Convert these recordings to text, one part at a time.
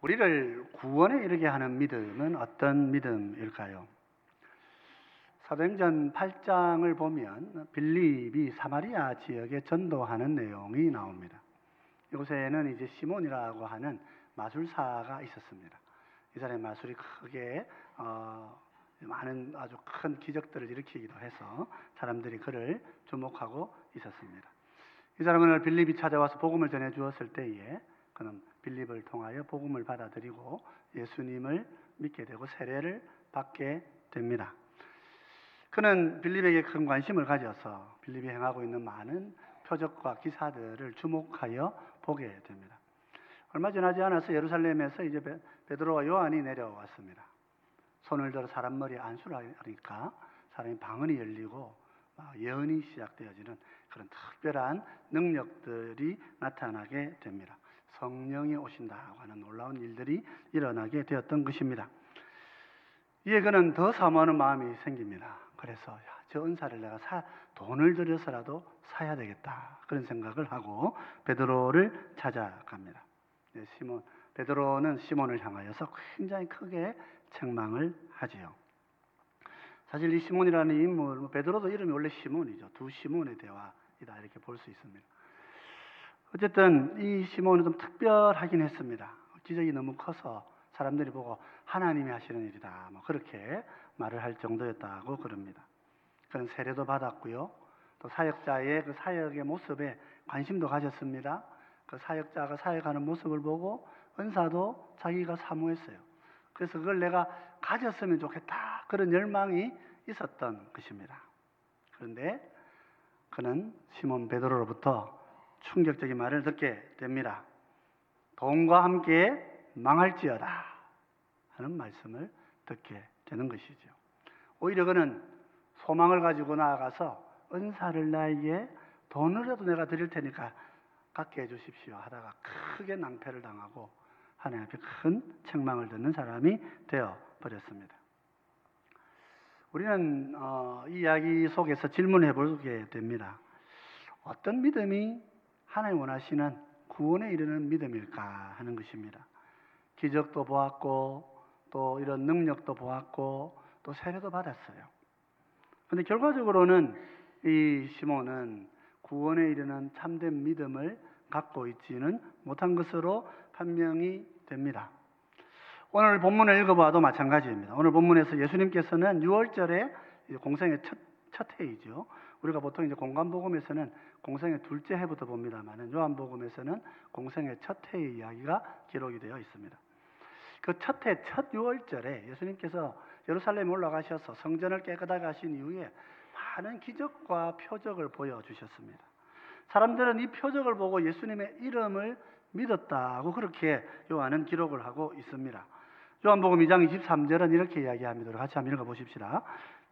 우리를 구원에 이르게 하는 믿음은 어떤 믿음일까요? 사도행전 8장을 보면 빌립이 사마리아 지역에 전도하는 내용이 나옵니다. 이곳에는 이제 시몬이라고 하는 마술사가 있었습니다. 이 사람의 마술이 크게 많은 아주 큰 기적들을 일으키기도 해서 사람들이 그를 주목하고 있었습니다. 이 사람은 빌립이 찾아와서 복음을 전해 주었을 때에 그는 빌립을 통하여 복음을 받아들이고 예수님을 믿게 되고 세례를 받게 됩니다. 그는 빌립에게 큰 관심을 가져서 빌립이 행하고 있는 많은 표적과 기사들을 주목하여 보게 됩니다. 얼마 지나지 않아서 예루살렘에서 이제 베드로와 요한이 내려왔습니다. 손을 들어 사람 머리에 안수를 하니까 사람이 방언이 열리고 예언이 시작되어지는 그런 특별한 능력들이 나타나게 됩니다. 성령이 오신다고 하는 놀라운 일들이 일어나게 되었던 것입니다. 이에 그는 더 사모하는 마음이 생깁니다. 그래서 저 은사를 내가 돈을 들여서라도 사야 되겠다, 그런 생각을 하고 베드로를 찾아갑니다. 베드로는 시몬을 향하여서 굉장히 크게 책망을 하지요. 사실 이 시몬이라는 인물, 베드로도 이름이 원래 시몬이죠. 두 시몬의 대화이다, 이렇게 볼 수 있습니다. 어쨌든 이 시몬은 좀 특별하긴 했습니다. 기적이 너무 커서 사람들이 보고 하나님이 하시는 일이다, 그렇게 말을 할 정도였다고 그럽니다. 그는 세례도 받았고요, 또 사역자의 그 사역의 모습에 관심도 가졌습니다. 그 사역자가 사역하는 모습을 보고 은사도 자기가 사모했어요. 그래서 그걸 내가 가졌으면 좋겠다, 그런 열망이 있었던 것입니다. 그런데 그는 시몬 베드로로부터 충격적인 말을 듣게 됩니다. 돈과 함께 망할지어다 하는 말씀을 듣게 되는 것이죠. 오히려 그는 소망을 가지고 나아가서 은사를 나에게 돈으로라도 내가 드릴 테니까 갖게 해주십시오 하다가 크게 낭패를 당하고 하나님 앞에 큰 책망을 듣는 사람이 되어버렸습니다. 우리는 이 이야기 속에서 질문해 보게 됩니다. 어떤 믿음이 하나님 원하시는 구원에 이르는 믿음일까 하는 것입니다. 기적도 보았고 또 이런 능력도 보았고 또 세례도 받았어요. 그런데 결과적으로는 이 시몬은 구원에 이르는 참된 믿음을 갖고 있지는 못한 것으로 판명이 됩니다. 오늘 본문을 읽어봐도 마찬가지입니다. 오늘 본문에서 예수님께서는 6월절에 공생의 첫 해이죠. 우리가 보통 이제 공관복음에서는 공생의 둘째 해부터 봅니다만 요한복음에서는 공생의 첫 해의 이야기가 기록이 되어 있습니다. 그 첫 해, 첫 6월절에 예수님께서 예루살렘에 올라가셔서 성전을 깨끗하게 하신 이후에 많은 기적과 표적을 보여주셨습니다. 사람들은 이 표적을 보고 예수님의 이름을 믿었다고 그렇게 요한은 기록을 하고 있습니다. 요한복음 2장 23절은 이렇게 이야기합니다. 같이 한번 읽어보십시다.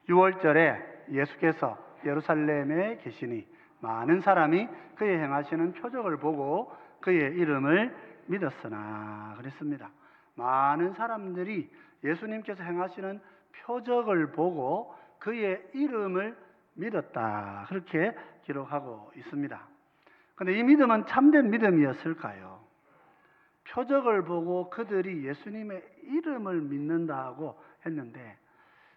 6월절에 예수께서 예루살렘에 계시니 많은 사람이 그의 행하시는 표적을 보고 그의 이름을 믿었으나 그랬습니다. 많은 사람들이 예수님께서 행하시는 표적을 보고 그의 이름을 믿었다, 그렇게 기록하고 있습니다. 그런데 이 믿음은 참된 믿음이었을까요? 표적을 보고 그들이 예수님의 이름을 믿는다고 했는데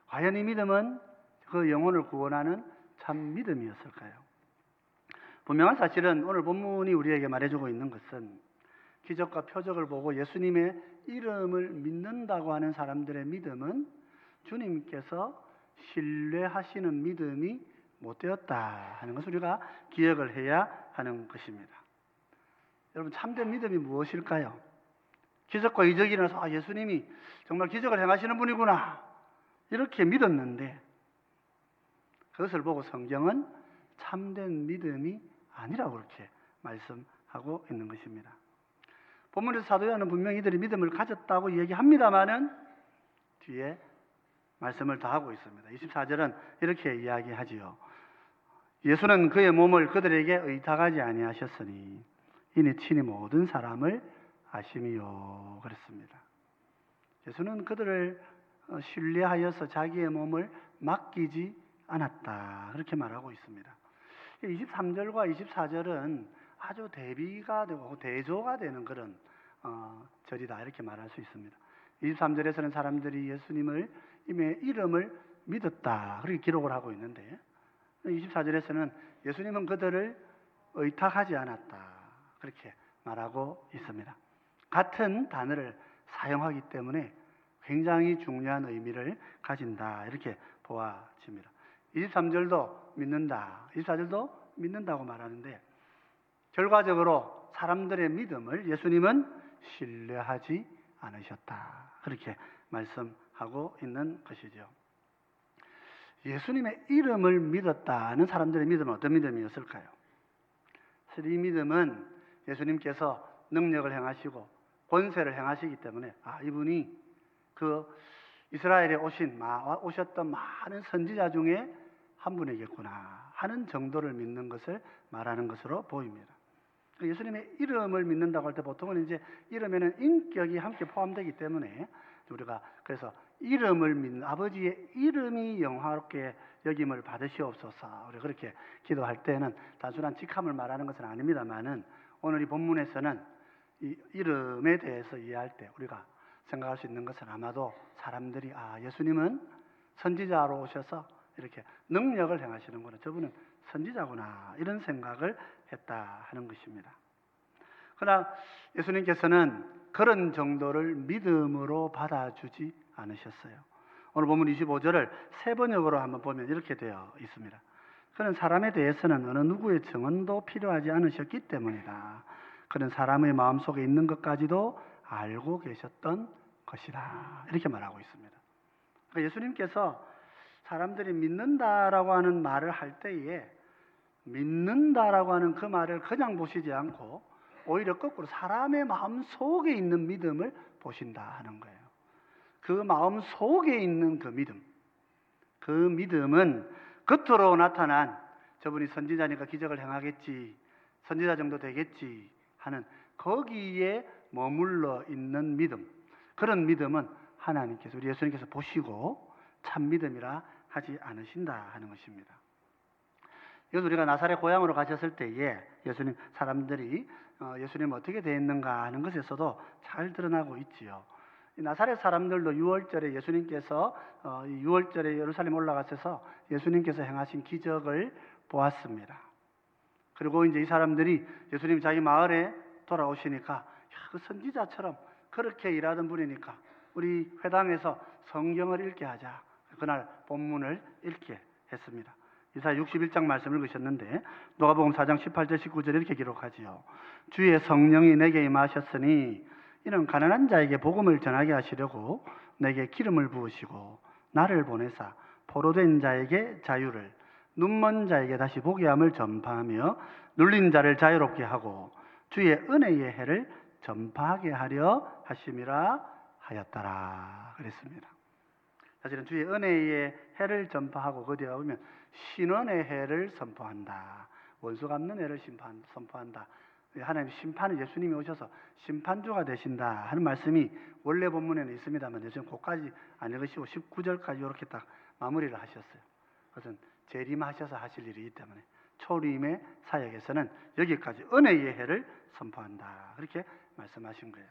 과연 이 믿음은 그 영혼을 구원하는 참 믿음이었을까요? 분명한 사실은 오늘 본문이 우리에게 말해주고 있는 것은 기적과 표적을 보고 예수님의 이름을 믿는다고 하는 사람들의 믿음은 주님께서 신뢰하시는 믿음이 못되었다 하는 것을 우리가 기억을 해야 하는 것입니다. 여러분, 참된 믿음이 무엇일까요? 기적과 이적이 일어나서 예수님이 정말 기적을 행하시는 분이구나 이렇게 믿었는데 그것을 보고 성경은 참된 믿음이 아니라고 그렇게 말씀하고 있는 것입니다. 본문에서 사도 요한은 분명히 이들이 믿음을 가졌다고 얘기합니다마는 뒤에 말씀을 더 하고 있습니다. 24절은 이렇게 이야기하지요. 예수는 그의 몸을 그들에게 의탁하지 아니하셨으니 이는 친히 모든 사람을 아심이요 그랬습니다. 예수는 그들을 신뢰하여서 자기의 몸을 맡기지 않았다, 그렇게 말하고 있습니다. 23절과 24절은 아주 대비가 되고 대조가 되는 그런 절이다 이렇게 말할 수 있습니다. 23절에서는 사람들이 예수님의 이름을 믿었다 그렇게 기록을 하고 있는데 24절에서는 예수님은 그들을 의탁하지 않았다 그렇게 말하고 있습니다. 같은 단어를 사용하기 때문에 굉장히 중요한 의미를 가진다 이렇게 보아집니다. 23절도 믿는다, 24절도 믿는다고 말하는데 결과적으로 사람들의 믿음을 예수님은 신뢰하지 않으셨다 그렇게 말씀하고 있는 것이죠. 예수님의 이름을 믿었다는 사람들의 믿음은 어떤 믿음이었을까요? 이 믿음은 예수님께서 능력을 행하시고 권세를 행하시기 때문에 이분이 그 이스라엘에 오셨던 많은 선지자 중에 한 분이겠구나 하는 정도를 믿는 것을 말하는 것으로 보입니다. 예수님의 이름을 믿는다고 할 때 보통은 이제 이름에는 인격이 함께 포함되기 때문에 우리가 그래서 이름을 믿는 아버지의 이름이 영화롭게 여김을 받으시옵소서 우리 그렇게 기도할 때는 단순한 직함을 말하는 것은 아닙니다만은 오늘 이 본문에서는 이 이름에 대해서 이해할 때 우리가 생각할 수 있는 것은 아마도 사람들이 예수님은 선지자로 오셔서 이렇게 능력을 행하시는구나 저분은 선지자구나 이런 생각을 했다 하는 것입니다. 그러나 예수님께서는 그런 정도를 믿음으로 받아주지 않으셨어요. 오늘 본문 25절을 세 번역으로 한번 보면 이렇게 되어 있습니다. 그는 사람에 대해서는 어느 누구의 증언도 필요하지 않으셨기 때문이다. 그는 사람의 마음속에 있는 것까지도 알고 계셨던 것이다. 이렇게 말하고 있습니다. 그러니까 예수님께서 사람들이 믿는다라고 하는 말을 할 때에 믿는다라고 하는 그 말을 그냥 보시지 않고 오히려 거꾸로 사람의 마음 속에 있는 믿음을 보신다 하는 거예요. 그 마음 속에 있는 그 믿음은 겉으로 나타난 저분이 선지자니까 기적을 행하겠지, 선지자 정도 되겠지 하는 거기에 머물러 있는 믿음, 그런 믿음은 하나님께서 우리 예수님께서 보시고 참 믿음이라 하지 않으신다 하는 것입니다. 이것도 우리가 나사렛 고향으로 가셨을 때에 예수님 사람들이 예수님 어떻게 되었는가 하는 것에서도 잘 드러나고 있지요. 나사렛 사람들도 6월절에 예수님께서 6월절에 예루살렘 올라가셔서 예수님께서 행하신 기적을 보았습니다. 그리고 이제 이 사람들이 예수님 자기 마을에 돌아오시니까 그 선지자처럼 그렇게 일하던 분이니까 우리 회당에서 성경을 읽게 하자. 그날 본문을 읽게 했습니다. 이사야 61장 말씀을 읽으셨는데 누가복음 4장 18절 19절 이렇게 기록하지요. 주의 성령이 내게 임하셨으니 이는 가난한 자에게 복음을 전하게 하시려고 내게 기름을 부으시고 나를 보내사 포로된 자에게 자유를 눈먼 자에게 다시 보게 함을 전파하며 눌린 자를 자유롭게 하고 주의 은혜의 해를 전파하게 하려 하심이라 하였더라 그랬습니다. 사실은 주의 은혜의 해를 전파하고 그 뒤에 보면 신원의 해를 선포한다. 원수 갚는 해를 선포한다. 하나님 심판은 예수님이 오셔서 심판주가 되신다 하는 말씀이 원래 본문에는 있습니다만 요즘 그까지 안 읽으시고 19절까지 이렇게 딱 마무리를 하셨어요. 그것은 재림하셔서 하실 일이기 때문에 초림의 사역에서는 여기까지 은혜의 해를 선포한다 그렇게 말씀하신 거예요.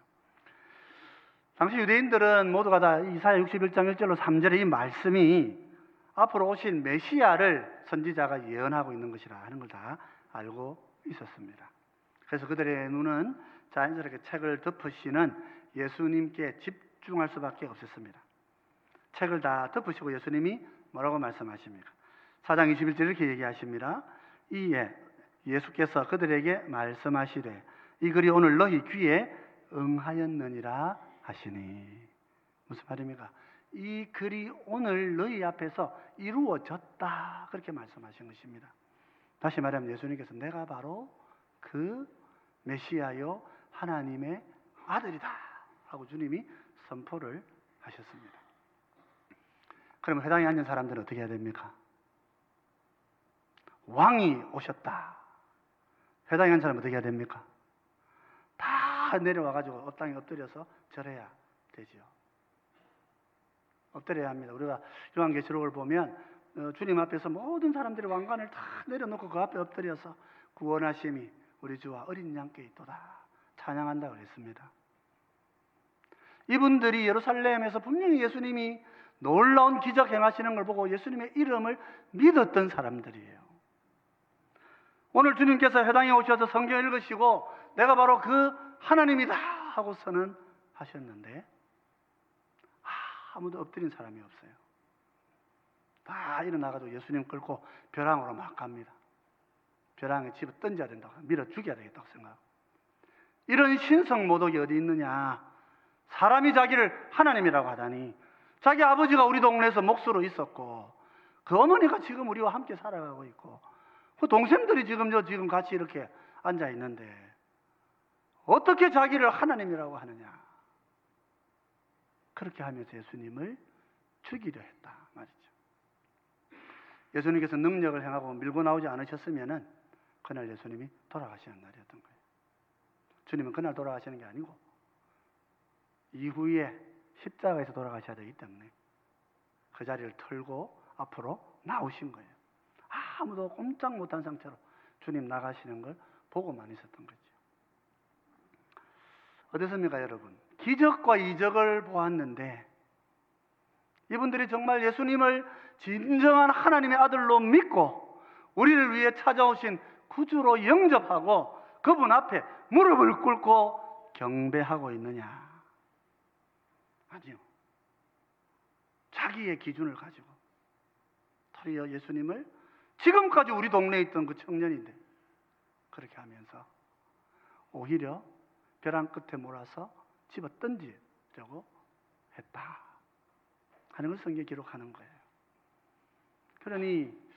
당시 유대인들은 모두가 다 이사야 61장 1절로 3절의 이 말씀이 앞으로 오신 메시아를 선지자가 예언하고 있는 것이라 하는 걸 다 알고 있었습니다. 그래서 그들의 눈은 자연스럽게 책을 덮으시는 예수님께 집중할 수밖에 없었습니다. 책을 다 덮으시고 예수님이 뭐라고 말씀하십니까? 4장 21절 이렇게 얘기하십니다. 이에 예수께서 그들에게 말씀하시되 이 글이 오늘 너희 귀에 응하였느니라 하시니 무슨 말입니까? 이 글이 오늘 너희 앞에서 이루어졌다 그렇게 말씀하신 것입니다. 다시 말하면 예수님께서 내가 바로 그 메시아요 하나님의 아들이다 하고 주님이 선포를 하셨습니다. 그러면 회당에 앉은 사람들은 어떻게 해야 됩니까? 왕이 오셨다. 회당에 앉은 사람은 어떻게 해야 됩니까? 다 내려와가지고 땅에 엎드려서 절해야 되지요. 엎드려야 합니다. 우리가 요한계시록을 보면 주님 앞에서 모든 사람들이 왕관을 다 내려놓고 그 앞에 엎드려서 구원하심이 우리 주와 어린 양께 있도다 찬양한다고 했습니다. 이분들이 예루살렘에서 분명히 예수님이 놀라운 기적 행하시는 걸 보고 예수님의 이름을 믿었던 사람들이에요. 오늘 주님께서 회당에 오셔서 성경 읽으시고 내가 바로 그 하나님이다 하고 선언하셨는데 아무도 엎드린 사람이 없어요. 다 일어나가지고 예수님 끌고 벼랑으로 막 갑니다. 벼랑에 집어 던져야 된다고, 밀어 죽여야 되겠다고 생각하고. 이런 신성 모독이 어디 있느냐. 사람이 자기를 하나님이라고 하다니. 자기 아버지가 우리 동네에서 목수로 있었고 그 어머니가 지금 우리와 함께 살아가고 있고 그 동생들이 지금 같이 이렇게 앉아 있는데 어떻게 자기를 하나님이라고 하느냐. 그렇게 하면서 예수님을 죽이려 했다 말이죠. 예수님께서 능력을 행하고 밀고 나오지 않으셨으면은 그날 예수님이 돌아가시는 날이었던 거예요. 주님은 그날 돌아가시는 게 아니고 이후에 십자가에서 돌아가셔야 되기 때문에 그 자리를 털고 앞으로 나오신 거예요. 아무도 꼼짝 못한 상태로 주님 나가시는 걸 보고만 있었던 거죠. 어떻습니까, 여러분? 기적과 이적을 보았는데 이분들이 정말 예수님을 진정한 하나님의 아들로 믿고 우리를 위해 찾아오신 구주로 영접하고 그분 앞에 무릎을 꿇고 경배하고 있느냐? 아니요. 자기의 기준을 가지고 도리어 예수님을 지금까지 우리 동네에 있던 그 청년인데 그렇게 하면서 오히려 벼랑 끝에 몰아서 집어 던지려고 했다 하는 걸 성경에 기록하는 거예요. 그러니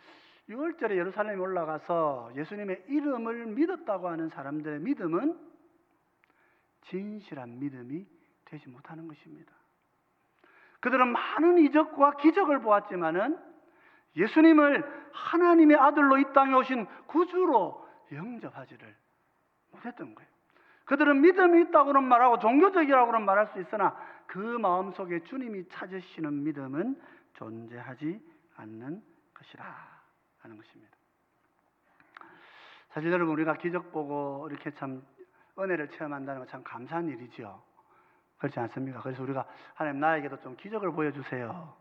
6월절에 예루살렘에 올라가서 예수님의 이름을 믿었다고 하는 사람들의 믿음은 진실한 믿음이 되지 못하는 것입니다. 그들은 많은 이적과 기적을 보았지만은 예수님을 하나님의 아들로 이 땅에 오신 구주로 영접하지를 못했던 거예요. 그들은 믿음이 있다고는 말하고 종교적이라고는 말할 수 있으나 그 마음속에 주님이 찾으시는 믿음은 존재하지 않는 것이라 하는 것입니다. 사실 여러분, 우리가 기적 보고 이렇게 참 은혜를 체험한다는 건 참 감사한 일이죠. 그렇지 않습니까? 그래서 우리가 하나님 나에게도 좀 기적을 보여주세요.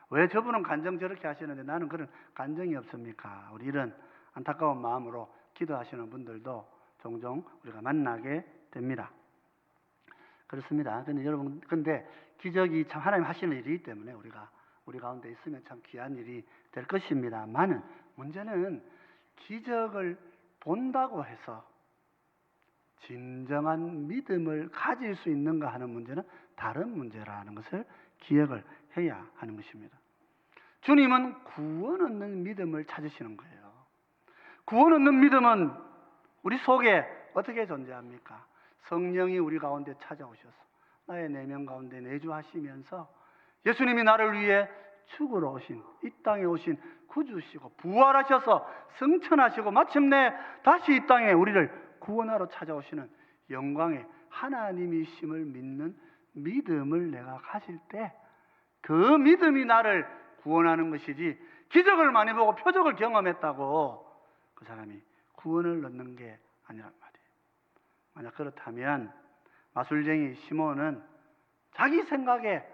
왜 저분은 간증 저렇게 하시는데 나는 그런 간증이 없습니까? 우리 이런 안타까운 마음으로 기도하시는 분들도 종종 우리가 만나게 됩니다. 그렇습니다. 근데 여러분, 기적이 참 하나님 하시는 일이기 때문에 우리 가운데 있으면 참 귀한 일이 될 것입니다만은 문제는 기적을 본다고 해서 진정한 믿음을 가질 수 있는가 하는 문제는 다른 문제라는 것을 기억을 해야 하는 것입니다. 주님은 구원 얻는 믿음을 찾으시는 거예요. 구원 얻는 믿음은 우리 속에 어떻게 존재합니까? 성령이 우리 가운데 찾아오셔서 나의 내면 가운데 내주하시면서 예수님이 나를 위해 죽으러 오신, 이 땅에 오신 구주시고 부활하셔서 승천하시고 마침내 다시 이 땅에 우리를 구원하러 찾아오시는 영광의 하나님이심을 믿는 믿음을 내가 가질 때 그 믿음이 나를 구원하는 것이지, 기적을 많이 보고 표적을 경험했다고 그 사람이 구원을 얻는 게 아니란 말이에요. 만약 그렇다면 마술쟁이 시몬은 자기 생각에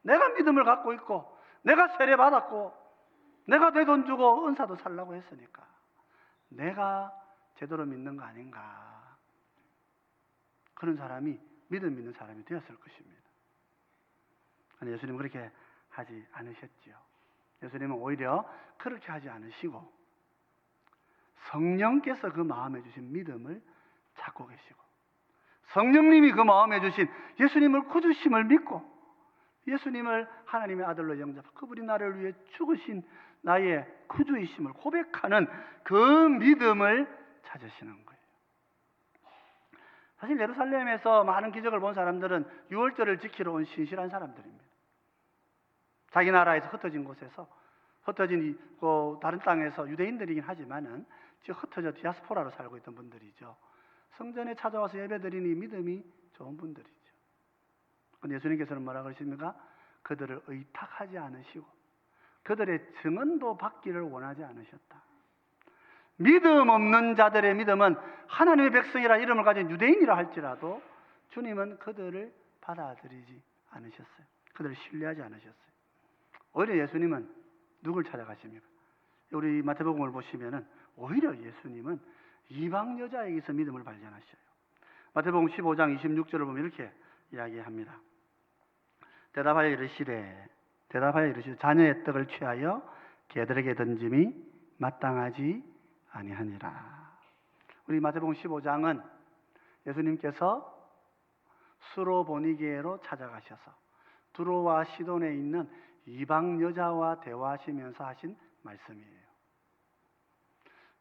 내가 믿음을 갖고 있고 내가 세례받았고 내가 내 돈 주고 은사도 살라고 했으니까 내가 제대로 믿는 거 아닌가, 그런 사람이 믿음 있는 사람이 되었을 것입니다. 그런데 예수님은 그렇게 하지 않으셨지요. 예수님은 오히려 그렇게 하지 않으시고 성령께서 그 마음에 주신 믿음을 찾고 계시고 성령님이 그 마음에 주신 예수님을 구주심을 믿고 예수님을 하나님의 아들로 영접하고 그분이 나를 위해 죽으신 나의 구주이심을 고백하는 그 믿음을 찾으시는 거예요. 사실 예루살렘에서 많은 기적을 본 사람들은 유월절을 지키러 온 신실한 사람들입니다. 자기 나라에서 흩어진 곳에서 흩어진 다른 땅에서 유대인들이긴 하지만은 지금 흩어져 디아스포라로 살고 있던 분들이죠. 성전에 찾아와서 예배드리니 믿음이 좋은 분들이죠. 그런데 예수님께서는 뭐라 그러십니까? 그들을 의탁하지 않으시고 그들의 증언도 받기를 원하지 않으셨다. 믿음 없는 자들의 믿음은 하나님의 백성이라 이름을 가진 유대인이라 할지라도 주님은 그들을 받아들이지 않으셨어요. 그들을 신뢰하지 않으셨어요. 오히려 예수님은 누굴 찾아가십니까? 우리 마태복음을 보시면은 오히려 예수님은 이방 여자에게서 믿음을 발견하셔요. 마태복음 15장 26절을 보면 이렇게 이야기합니다. 대답하여 이르시되 자녀의 떡을 취하여 개들에게 던짐이 마땅하지 아니하니라. 우리 마태복음 15장은 예수님께서 수로보니게로 찾아가셔서 두로와 시돈에 있는 이방 여자와 대화하시면서 하신 말씀이에요.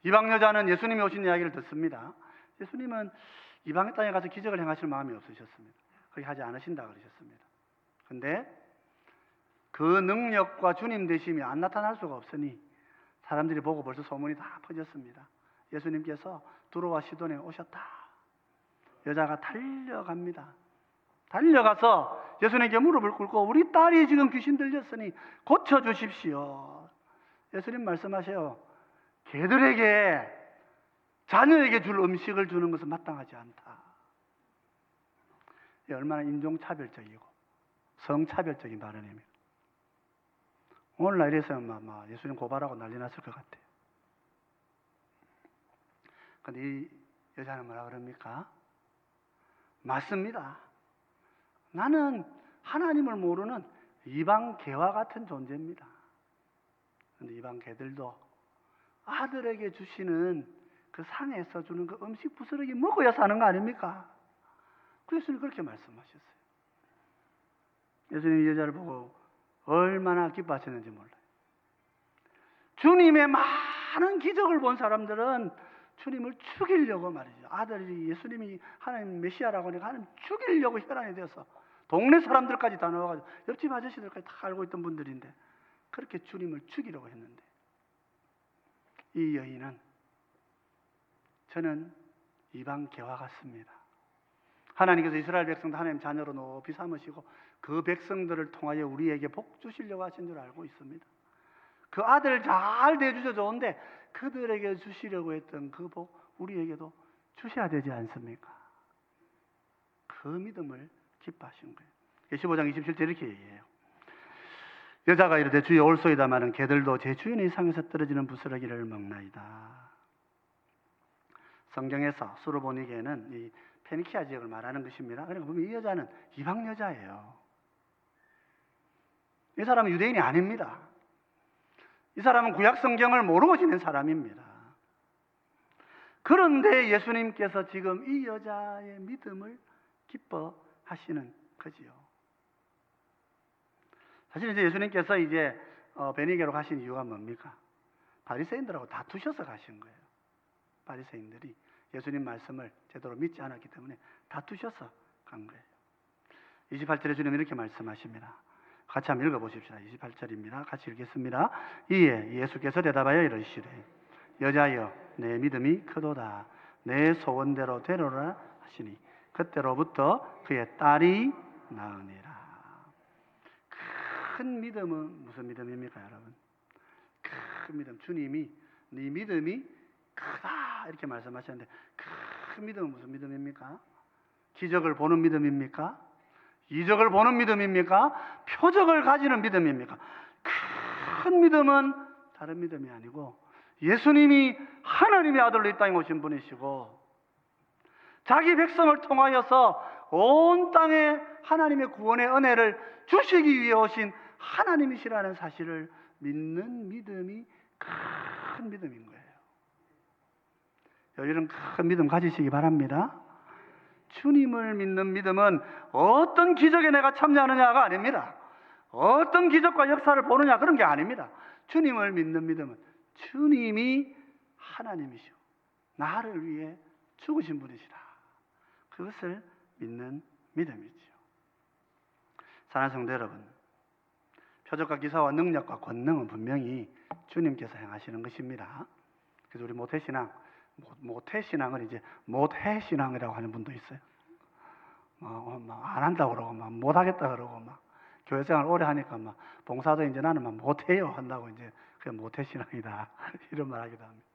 이방 여자는 예수님이 오신 이야기를 듣습니다. 예수님은 이방의 땅에 가서 기적을 행하실 마음이 없으셨습니다. 그렇게 하지 않으신다 그러셨습니다. 그런데 그 능력과 주님 되심이 안 나타날 수가 없으니 사람들이 보고 벌써 소문이 다 퍼졌습니다. 예수님께서 두로와 시돈에 오셨다. 여자가 달려갑니다. 달려가서 예수님께 무릎을 꿇고 우리 딸이 지금 귀신 들렸으니 고쳐주십시오. 예수님 말씀하세요. 개들에게 자녀에게 줄 음식을 주는 것은 마땅하지 않다. 얼마나 인종차별적이고 성차별적인 발언입니다. 오늘날 이래서는 예수님 고발하고 난리 났을 것 같아요. 근데 이 여자는 뭐라 그럽니까? 맞습니다. 나는 하나님을 모르는 이방 개와 같은 존재입니다. 그런데 이방 개들도 아들에게 주시는 그 상에서 주는 그 음식 부스러기 먹어야 사는 거 아닙니까? 그 예수님 그렇게 말씀하셨어요. 예수님이 이 여자를 보고 얼마나 기뻐하셨는지 몰라요. 주님의 많은 기적을 본 사람들은 주님을 죽이려고 말이죠. 아들이 예수님이 하나님 메시아라고 하니까 하나님 죽이려고 혈안이 되어서 동네 사람들까지 다 나와가지고 옆집 아저씨들까지 다 알고 있던 분들인데 그렇게 주님을 죽이려고 했는데 이 여인은 저는 이방 개와 같습니다. 하나님께서 이스라엘 백성들 하나님 자녀로 높이 삼으시고 그 백성들을 통하여 우리에게 복 주시려고 하신 줄 알고 있습니다. 그 아들 잘 대해주셔 좋은데 그들에게 주시려고 했던 그 복 우리에게도 주셔야 되지 않습니까? 그 믿음을 기뻐하신 거예요. 15장 27절 이렇게 얘기해요. 여자가 이르되 주여 올소이다마는 개들도 제 주인의 상에서 떨어지는 부스러기를 먹나이다. 성경에서 수로보니게는 이 페니키아 지역을 말하는 것입니다. 그러니까 보면 이 여자는 이방 여자예요. 이 사람은 유대인이 아닙니다. 이 사람은 구약 성경을 모르고 지낸 사람입니다. 그런데 예수님께서 지금 이 여자의 믿음을 기뻐하시는 거지요. 사실 이제 예수님께서 이제 베니게로 가신 이유가 뭡니까? 바리새인들하고 다투셔서 가신 거예요. 바리새인들이 예수님 말씀을 제대로 믿지 않았기 때문에 다투셔서 간 거예요. 28절에 주님은 이렇게 말씀하십니다. 같이 한번 읽어보십시다. 28절입니다. 같이 읽겠습니다. 이에 예수께서 대답하여 이르시되 여자여 내 믿음이 크도다. 내 소원대로 되로라 하시니 그때로부터 그의 딸이 나으니라. 큰 믿음은 무슨 믿음입니까, 여러분? 큰 믿음. 주님이 네 믿음이 크다 이렇게 말씀하셨는데 큰 믿음은 무슨 믿음입니까? 기적을 보는 믿음입니까? 이적을 보는 믿음입니까? 표적을 가지는 믿음입니까? 큰 믿음은 다른 믿음이 아니고 예수님이 하나님의 아들로 이 땅에 오신 분이시고 자기 백성을 통하여서 온 땅에 하나님의 구원의 은혜를 주시기 위해 오신 하나님이시라는 사실을 믿는 믿음이 큰 믿음인 거예요. 여러분 큰 믿음 가지시기 바랍니다. 주님을 믿는 믿음은 어떤 기적에 내가 참여하느냐가 아닙니다. 어떤 기적과 역사를 보느냐 그런 게 아닙니다. 주님을 믿는 믿음은 주님이 하나님이시오. 나를 위해 죽으신 분이시라. 그것을 믿는 믿음이지요. 사랑하는 성도 여러분, 표적과 기사와 능력과 권능은 분명히 주님께서 행하시는 것입니다. 그래서 우리 모태신앙을 이제 못해신앙이라고 하는 분도 있어요. 안 한다고 그러고 못하겠다 그러고 교회생활 오래 하니까 봉사도 이제 나는 못해요 한다고 이제 그게 모태신앙이다 이런 말 하기도 합니다.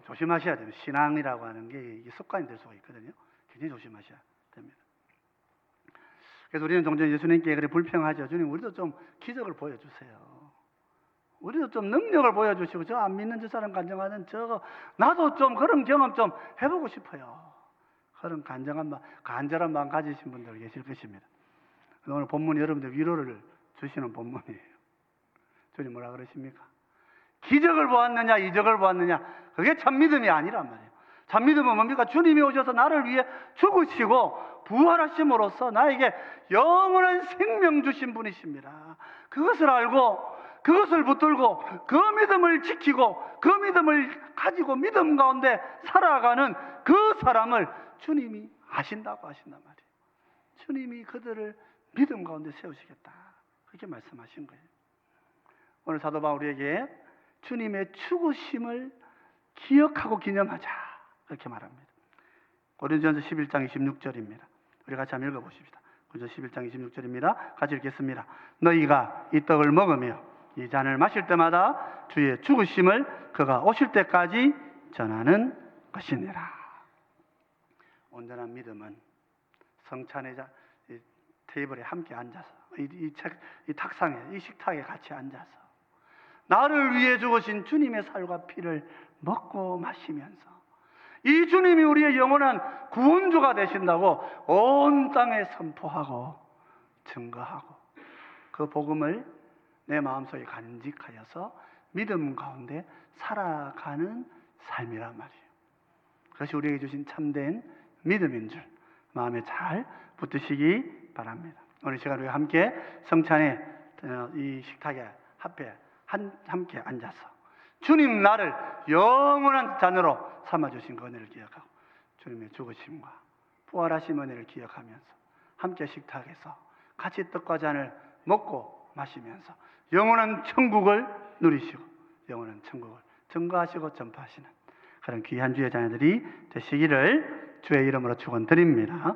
조심하셔야 됩니다. 신앙이라고 하는 게 습관이 될 수가 있거든요. 굉장히 조심하셔야 됩니다. 그래서 우리는 종종 예수님께 그래 불평하죠. 주님, 우리도 좀 기적을 보여주세요. 우리도 좀 능력을 보여주시고, 저 안 믿는 저 사람 간증하는 저거 나도 좀 그런 경험 좀 해보고 싶어요. 그런 간절한 마음 가지신 분들 계실 것입니다. 오늘 본문이 여러분들 위로를 주시는 본문이에요. 주님 뭐라 그러십니까? 기적을 보았느냐 이적을 보았느냐, 그게 참 믿음이 아니란 말이에요. 참 믿음은 뭡니까? 주님이 오셔서 나를 위해 죽으시고 부활하심으로써 나에게 영원한 생명 주신 분이십니다. 그것을 알고 그것을 붙들고 그 믿음을 지키고 그 믿음을 가지고 믿음 가운데 살아가는 그 사람을 주님이 아신다고 하신단 말이에요. 주님이 그들을 믿음 가운데 세우시겠다, 그렇게 말씀하신 거예요. 오늘 사도 바울에게 주님의 죽으심을 기억하고 기념하자, 그렇게 말합니다. 고린도전서 11장 26절입니다. 우리 같이 한번 읽어보십시다. 고린도전서 11장 26절입니다. 같이 읽겠습니다. 너희가 이 떡을 먹으며 이 잔을 마실 때마다 주의 죽으심을 그가 오실 때까지 전하는 것이니라. 온전한 믿음은 성찬의 테이블에 함께 앉아서 이 탁상에, 이 식탁에 같이 앉아서 나를 위해 죽으신 주님의 살과 피를 먹고 마시면서 이 주님이 우리의 영원한 구원주가 되신다고 온 땅에 선포하고 증거하고 그 복음을 내 마음속에 간직하여서 믿음 가운데 살아가는 삶이란 말이에요. 그것이 우리에게 주신 참된 믿음인 줄 마음에 잘 붙드시기 바랍니다. 오늘 시간 우리가 함께 성찬의 이 식탁에 함께 앉아서 주님 나를 영원한 잔으로 삼아주신 그 은혜를 기억하고 주님의 죽으심과 부활하신 은혜를 기억하면서 함께 식탁에서 같이 떡과 잔을 먹고 마시면서 영원한 천국을 누리시고 영원한 천국을 증거하시고 전파하시는 그런 귀한 주의 자녀들이 되시기를 주의 이름으로 축원드립니다.